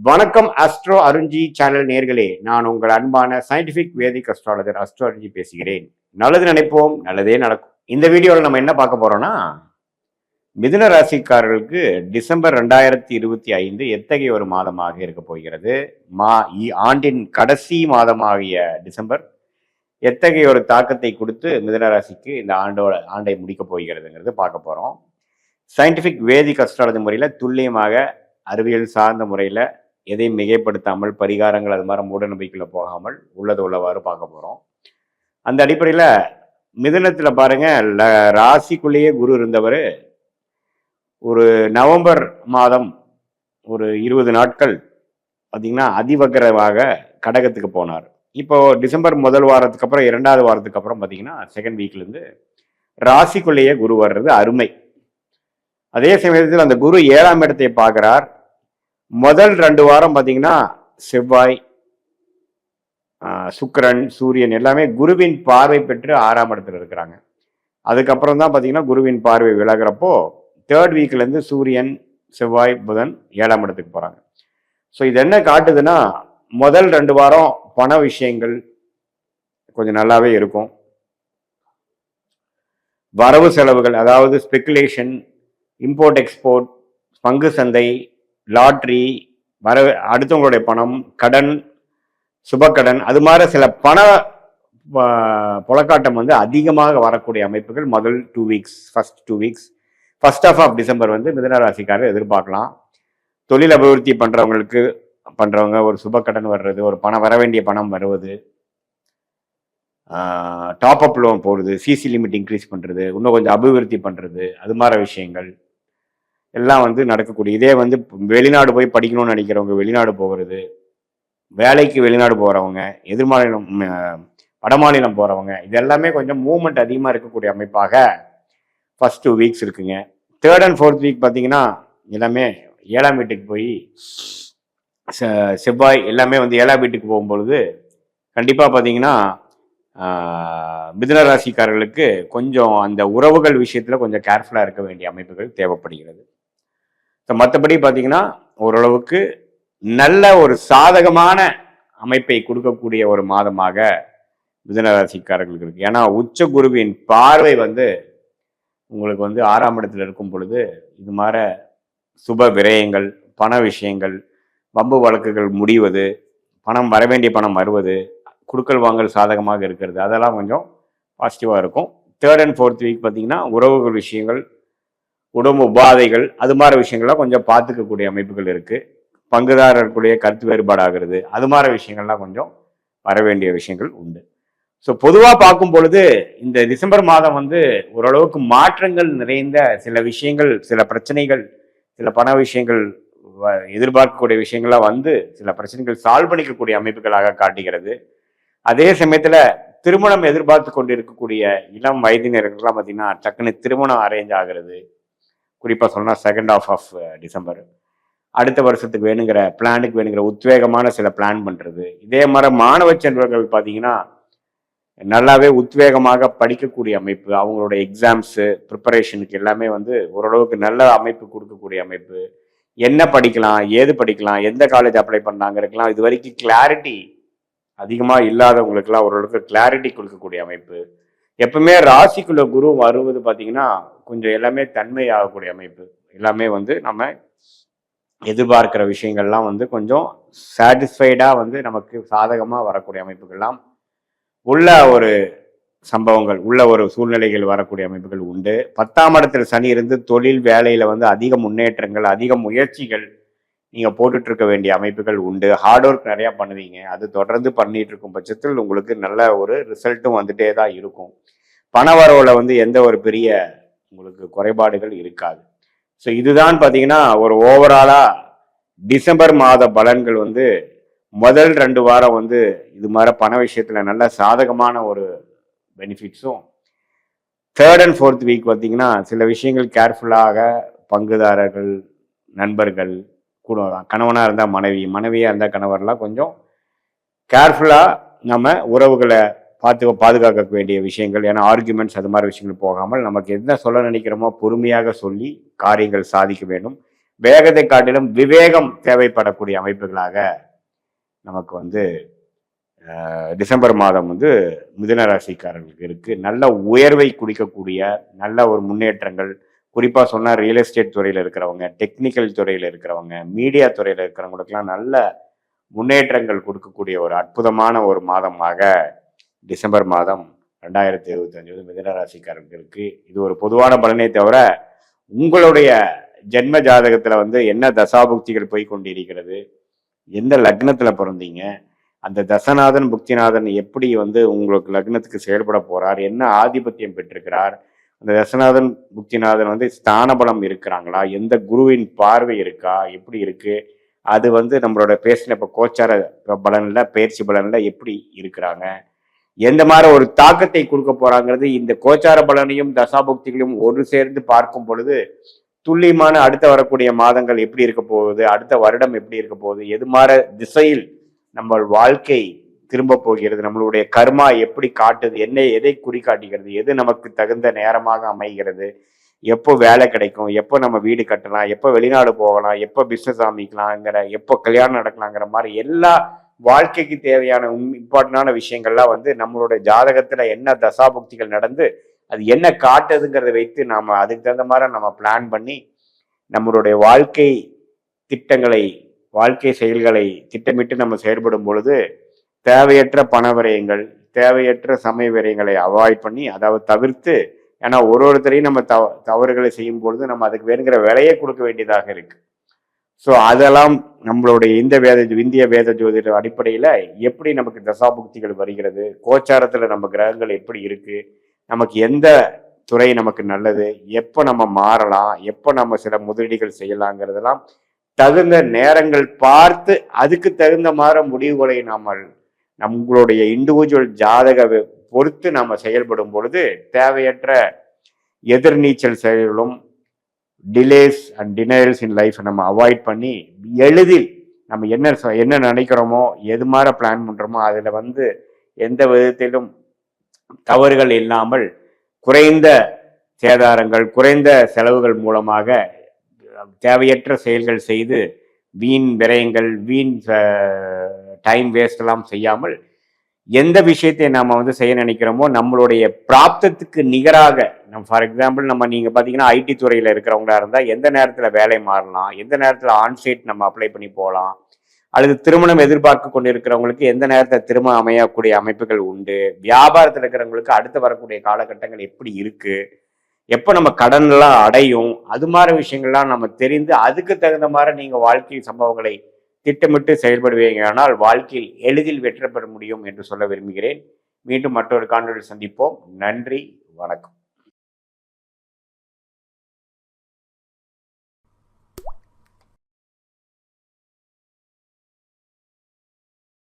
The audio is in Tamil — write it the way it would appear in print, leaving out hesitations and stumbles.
வணக்கம் அஸ்ட்ரோ அருஞ்சி சேனல் நேர்களே, நான் உங்கள் அன்பான சயின்டிபிக் வேதிக் அஸ்ட்ராலஜர் அஸ்ட்ரோ அருஞ்சி பேசுகிறேன். நல்லது நினைப்போம், நல்லதே நடக்கும். இந்த வீடியோவில் நம்ம என்ன பார்க்க போறோம்னா, மிதுன ராசிக்காரர்களுக்கு டிசம்பர் 2025 எத்தகைய ஒரு மாதமாக இருக்க போகிறது, ஆண்டின் கடைசி மாதமாகிய டிசம்பர் எத்தகைய ஒரு தாக்கத்தை கொடுத்து மிதுன ராசிக்கு இந்த ஆண்டை முடிக்க போகிறதுங்கிறது பார்க்க போறோம். சயின்டிபிக் வேதிக் அஸ்ட்ராலஜி முறையில் துல்லியமாக அறிவியல் சார்ந்த முறையில் எதையும் மிகைப்படுத்தாமல் பரிகாரங்கள் அது மாதிரி மூட நம்பிக்கையில் போகாமல் உள்ளது உள்ளவாறு பார்க்க போகிறோம். அந்த அடிப்படையில் மிதுனத்தில் பாருங்க, ராசிக்குள்ளேயே குரு இருந்தவர் ஒரு நவம்பர் மாதம் ஒரு 20 நாட்கள் பார்த்தீங்கன்னா அதிவக்கரமாக கடகத்துக்கு போனார். இப்போ டிசம்பர் முதல் வாரத்துக்கு அப்புறம் 2வது வாரத்துக்கு அப்புறம் பார்த்தீங்கன்னா செகண்ட் வீக்லேருந்து ராசிக்குள்ளேயே குரு வர்றது அருமை. அதே சமயத்தில் அந்த குரு 7ஆம் இடத்தை பார்க்கிறார். முதல் 2 வாரம் பார்த்தீங்கன்னா செவ்வாய், சுக்கிரன், சூரியன் எல்லாமே குருவின் பார்வை பெற்று 6ஆம் இடத்துல இருக்கிறாங்க. அதுக்கப்புறம் தான் பார்த்தீங்கன்னா குருவின் பார்வை விலகிறப்போ 3rd வீக்லேருந்து சூரியன், செவ்வாய், புதன் 7ஆம் இடத்துக்கு போகிறாங்க. ஸோ இது என்ன காட்டுதுன்னா, முதல் 2 வாரம் பண விஷயங்கள் கொஞ்சம் நல்லாவே இருக்கும். வரவு செலவுகள், அதாவது ஸ்பெகுலேஷன், இம்போர்ட் எக்ஸ்போர்ட், பங்கு சந்தை, லாட்ரி, அடுத்தவங்களுடைய பணம், கடன், சுபக்கடன், அது மாதிரி சில பண புழக்காட்டம் வந்து அதிகமாக வரக்கூடிய அமைப்புகள் முதல் 2 வீக்ஸ், ஃபர்ஸ்ட் ஆஃப் டிசம்பர் வந்து மிதுன ராசிக்காரர் எதிர்பார்க்கலாம். தொழில் அபிவிருத்தி பண்றவங்க ஒரு சுபக்கடன் வர்றது, ஒரு பணம் வர வேண்டிய பணம் வருவது, டாப் அப் லோன் போடுறது, சிசி லிமிட் இன்க்ரீஸ் பண்றது, இன்னும் கொஞ்சம் அபிவிருத்தி பண்றது, அது மாதிரி விஷயங்கள் எல்லாம் வந்து நடக்கக்கூடிய. இதே வந்து வெளிநாடு போய் படிக்கணும்னு நினைக்கிறவங்க வெளிநாடு போகிறது, வேலைக்கு வெளிநாடு போகிறவங்க, எதிர்மாநிலம் வடமாநிலம் போகிறவங்க, இது எல்லாமே கொஞ்சம் மூவ்மெண்ட் அதிகமாக இருக்கக்கூடிய அமைப்பாக ஃபர்ஸ்ட் 2 வீக்ஸ் இருக்குங்க. 3rd and 4th வீக் பார்த்தீங்கன்னா எல்லாமே 7ஆம் வீட்டுக்கு போய் செவ்வாய் எல்லாமே வந்து 7ஆம் வீட்டுக்கு போகும்பொழுது கண்டிப்பாக பார்த்தீங்கன்னா மிதுன ராசிக்காரர்களுக்கு கொஞ்சம் அந்த உறவுகள் விஷயத்தில் கொஞ்சம் கேர்ஃபுல்லாக இருக்க வேண்டிய அமைப்புகள் தேவைப்படுகிறது. ஸோ மற்றபடி பார்த்தீங்கன்னா ஓரளவுக்கு நல்ல ஒரு சாதகமான அமைப்பை கொடுக்கக்கூடிய ஒரு மாதமாக மிதுன ராசிக்காரர்களுக்கு இருக்கு. ஏன்னா உச்ச குருவின் பார்வை வந்து உங்களுக்கு வந்து 6ஆம் இடத்துல இருக்கும் பொழுது இது மாதிரி சுப விரயங்கள், பண விஷயங்கள், வம்பு வழக்குகள் முடிவது, பணம் வரவேண்டிய பணம் வருவது, குடுக்கல் வாங்கல் சாதகமாக இருக்கிறது, அதெல்லாம் கொஞ்சம் பாசிட்டிவாக இருக்கும். 3rd and 4th வீக் பார்த்தீங்கன்னா உறவுகள் விஷயங்கள், உடம்பு உபாதைகள், அது மாதிரி விஷயங்கள்லாம் கொஞ்சம் பார்த்துக்கக்கூடிய அமைப்புகள் இருக்குது. பங்குதாரர்களுடைய கருத்து வேறுபாடாகிறது, அது மாதிரி விஷயங்கள்லாம் கொஞ்சம் வர வேண்டிய விஷயங்கள் உண்டு. ஸோ பொதுவாக பார்க்கும் பொழுது இந்த டிசம்பர் மாதம் வந்து ஓரளவுக்கு மாற்றங்கள் நிறைந்த சில விஷயங்கள், சில பிரச்சனைகள், சில பண விஷயங்கள், எதிர்பார்க்கக்கூடிய விஷயங்கள்லாம் வந்து சில பிரச்சனைகள் சால்வ் பண்ணிக்கக்கூடிய அமைப்புகளாக காட்டுகிறது. அதே சமயத்துல திருமணம் எதிர்பார்த்து கொண்டு இருக்கக்கூடிய இளம் வயதினர்கள்லாம் பார்த்தீங்கன்னா டக்குன்னு திருமணம் அரேஞ்ச் ஆகிறது. குறிப்பாக சொன்னால் செகண்ட் ஆஃப் டிசம்பர் அடுத்த வருஷத்துக்கு வேணுங்கிற உத்வேகமான சில பிளான் பண்ணுறது. இதே மாதிரி மாணவ செல்வர்கள் பார்த்தீங்கன்னா நல்லாவே உத்வேகமாக படிக்கக்கூடிய அமைப்பு, அவங்களோட எக்ஸாம்ஸு ப்ரிப்பரேஷனுக்கு எல்லாமே வந்து ஓரளவுக்கு நல்ல அமைப்பு கொடுக்கக்கூடிய அமைப்பு. என்ன படிக்கலாம், ஏது படிக்கலாம், எந்த காலேஜ் அப்ளை பண்ணாங்கிறதுக்கெல்லாம் இது வரைக்கும் கிளாரிட்டி அதிகமாக இல்லாதவங்களுக்கெல்லாம் ஓரளவுக்கு கிளாரிட்டி கொடுக்கக்கூடிய அமைப்பு. எப்பவுமே ராசிக்குள்ள குரு வருவது பார்த்தீங்கன்னா கொஞ்சம் எல்லாமே தன்மை ஆகக்கூடிய அமைப்பு. எல்லாமே வந்து நம்ம எதிர்பார்க்கிற விஷயங்கள்லாம் வந்து கொஞ்சம் சாட்டிஸ்ஃபைடாக வந்து நமக்கு சாதகமாக வரக்கூடிய அமைப்புகள்லாம் உள்ள ஒரு சம்பவங்கள், உள்ள ஒரு சூழ்நிலைகள் வரக்கூடிய அமைப்புகள் உண்டு. 10ஆம் இடத்துல சனி இருந்து தொழில் வேலையில வந்து அதிக முன்னேற்றங்கள், அதிக முயற்சிகள் நீங்க போட்டுட்டு இருக்க வேண்டிய அமைப்புகள் உண்டு. ஹார்ட் ஒர்க் நிறைய பண்ணுவீங்க. அது தொடர்ந்து பண்ணிட்டு இருக்கும் பட்சத்தில் உங்களுக்கு நல்ல ஒரு ரிசல்ட்டும் வந்துட்டே தான் இருக்கும். பண வரவுல வந்து எந்த ஒரு பெரிய உங்களுக்கு குறைபாடுகள் இருக்காது. ஸோ இதுதான் பார்த்தீங்கன்னா ஒரு ஓவராலா டிசம்பர் மாத பலன்கள் வந்து முதல் 2 வாரம் வந்து இது மாதிரி பண விஷயத்துல நல்ல சாதகமான ஒரு பெனிஃபிட்ஸும், 3rd and 4th வீக் பார்த்தீங்கன்னா சில விஷயங்கள் கேர்ஃபுல்லாக பங்குதாரர்கள், நண்பர்கள், கணவனாக இருந்தால் மனைவியாக இருந்தால் கணவர்லாம் கொஞ்சம் கேர்ஃபுல்லாக நம்ம உறவுகளை பாதுகாக்க வேண்டிய விஷயங்கள். ஏன்னா ஆர்குமெண்ட்ஸ் அது மாதிரி விஷயங்கள் போகாமல் நமக்கு என்ன சொல்ல நினைக்கிறோமோ பொறுமையாக சொல்லி காரியங்கள் சாதிக்க வேண்டும். வேகத்தை காட்டிலும் விவேகம் தேவைப்படக்கூடிய அமைப்புகளாக நமக்கு வந்து டிசம்பர் மாதம் வந்து மிதுன ராசிக்காரர்களுக்கு இருக்கு. நல்ல உயர்வை குடிக்கக்கூடிய நல்ல ஒரு முன்னேற்றங்கள், குறிப்பா சொன்னா ரியல் எஸ்டேட் துறையில இருக்கிறவங்க, டெக்னிக்கல் துறையில இருக்கிறவங்க, மீடியா துறையில இருக்கிறவங்களுக்கெல்லாம் நல்ல முன்னேற்றங்கள் கொடுக்கக்கூடிய ஒரு அற்புதமான ஒரு மாதமாக டிசம்பர் மாதம் 2025 மிதுன ராசிக்காரர்களுக்கு இருக்கு. இது ஒரு பொதுவான பலனே தவிர உங்களுடைய ஜென்ம ஜாதகத்துல வந்து என்ன தசாபுக்திகள் போய் கொண்டிருக்கிறது, எந்த லக்னத்துல பிறந்தீங்க, அந்த தசநாதன் புக்திநாதன் எப்படி வந்து உங்களுக்கு லக்னத்துக்கு செயல்பட போறார், என்ன ஆதிபத்தியம் பெற்றிருக்கிறார், அந்த தசநாதன் புக்திநாதன் வந்து ஸ்தான பலம் இருக்கிறாங்களா, எந்த குருவின் பார்வை இருக்கா, எப்படி இருக்கு, அது வந்து நம்மளோட பேசின இப்போ கோச்சார பலன்ல பயிற்சி பலன்ல எப்படி இருக்கிறாங்க, எந்த மாதிரி ஒரு தாக்கத்தை கொடுக்க போறாங்கிறது இந்த கோச்சார பலனையும் தசாபுக்திகளையும் ஒரு சேர்ந்து பார்க்கும் பொழுது துல்லியமான அடுத்த வரக்கூடிய மாதங்கள் எப்படி இருக்க போகுது, அடுத்த வருடம் எப்படி இருக்க போகுது, எது மாதிரி திசையில் நம்ம வாழ்க்கை திரும்ப போகிறது, நம்மளுடைய கர்மா எப்படி காட்டுது, என்ன எதை குறிகாட்டுகிறது, எது நமக்கு தகுந்த நேரமாக அமைகிறது, எப்போ வேலை கிடைக்கும், எப்போ நம்ம வீடு கட்டலாம், எப்போ வெளிநாடு போகலாம், எப்போ பிஸ்னஸ் ஆரம்பிக்கலாங்கிற, எப்போ கல்யாணம் நடக்கலாங்கிற மாதிரி எல்லா வாழ்க்கைக்கு தேவையான இம்பார்ட்டண்டான விஷயங்கள்லாம் வந்து நம்மளுடைய ஜாதகத்துல என்ன தசாபுக்திகள் நடந்து அது என்ன காட்டுதுங்கிறத வைத்து நாம அதுக்கு தகுந்த மாதிரி நம்ம பிளான் பண்ணி நம்மளுடைய வாழ்க்கை திட்டங்களை, வாழ்க்கை செயல்களை திட்டமிட்டு நம்ம செயல்படும் பொழுது தேவையற்ற பண விரயங்கள், தேவையற்ற சமய விரயங்களை அவாய்ட் பண்ணி, அதாவது தவிர்த்து, ஏன்னா ஒருத்தரையும் நம்ம தவறுகளை செய்யும் பொழுது நம்ம அதுக்கு வேணுங்கிற விலையை கொடுக்க வேண்டியதாக இருக்கு. ஸோ அதெல்லாம் நம்மளுடைய இந்திய வேத ஜோதிட அடிப்படையில எப்படி நமக்கு தசாபுக்திகள் வருகிறது, கோச்சாரத்துல நம்ம கிரகங்கள் எப்படி இருக்கு, நமக்கு எந்த துறை நமக்கு நல்லது, எப்போ நம்ம மாறலாம், எப்போ நம்ம சில முதலீடுகள் செய்யலாங்கிறதெல்லாம் தகுந்த நேரங்கள் பார்த்து அதுக்கு தகுந்த மாதிரி முடிவுகளை நம்மளுடைய இண்டிவிஜுவல் ஜாதக பொறுத்து நம்ம செயல்படும் பொழுது தேவையற்ற எதிர்நீச்சல் செயல்களும் டிலேஸ் அண்ட் டினைல்ஸ் இன் லைஃப் நம்ம அவாய்ட் பண்ணி எளிதில் நம்ம என்ன நினைக்கிறோமோ, எது மாதிரி பிளான் பண்றோமோ அதுல வந்து எந்த விதத்திலும் தவறுகள் இல்லாமல் குறைந்த சேதாரங்கள், குறைந்த செலவுகள் மூலமாக தேவையற்ற செயல்கள் செய்து வீண் விரயங்கள், வீண் டைம் வேஸ்ட் எல்லாம் செய்யாமல் எந்த விஷயத்தை நாம வந்து செய்ய நினைக்கிறோமோ நம்மளுடைய பிராப்தத்துக்கு நிகராக, ஃபார் எக்ஸாம்பிள் நீங்க பாத்தீங்கன்னா ஐடி துறையில இருக்கிறவங்களா இருந்தா எந்த நேரத்துல வேலை மாறலாம், எந்த நேரத்துல ஆன்சைட் நம்ம அப்ளை பண்ணி போகலாம், அல்லது திருமணம் எதிர்பார்க்க கொண்டு இருக்கிறவங்களுக்கு எந்த நேரத்தில் திருமணம் அமையக்கூடிய அமைப்புகள் உண்டு, வியாபாரத்தில் இருக்கிறவங்களுக்கு அடுத்து வரக்கூடிய காலகட்டங்கள் எப்படி இருக்கு, எப்போ நம்ம கடன்லாம் அடையும், அது மாதிரி விஷயங்கள்லாம் நம்ம தெரிந்து அதுக்கு தகுந்த மாதிரி நீங்க வாழ்க்கை சம்பவங்களை திட்டமிட்டு செயல்படுவீங்க, ஆனால் வாழ்க்கையில் எளிதில் வெற்றி பெற முடியும் என்று சொல்ல விரும்புகிறேன். மீண்டும் மற்றொரு காணொலியில் சந்திப்போம். நன்றி, வணக்கம்.